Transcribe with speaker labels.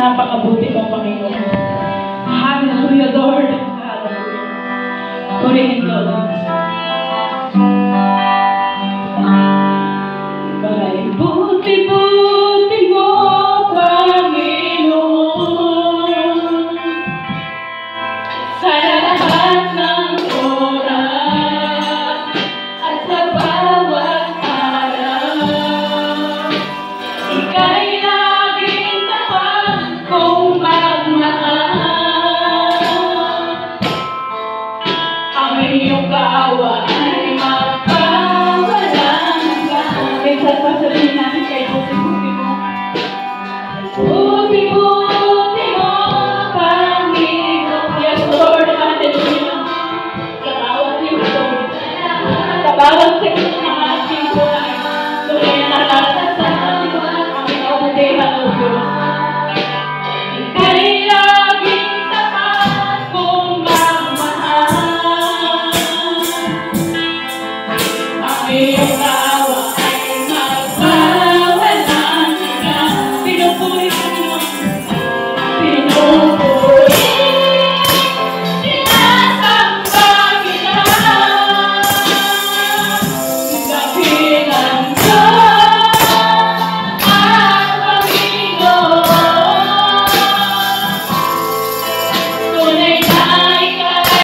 Speaker 1: Napakabuti mo, Panginoon. Hallelujah, Lord. Hallelujah. Purihin ka, Lord. Buti-buti mo, Panginoon, sa lahat ng oras at sa bawat araw. Ika'y laging tapat kong magmahal. Ang iyong kaawa ay magpawalang kahit sa sasabihin natin kay buti-buti mo. Buti-buti mo, Panginoon. Yes, Lord, hallelujah. Sa bawat yuso, sa bawat sektor ng ating buhay, tunay na naranasan natin ang kaunatihan ng Diyos. Ika'y laging tapat kong magmahal. Ang iyong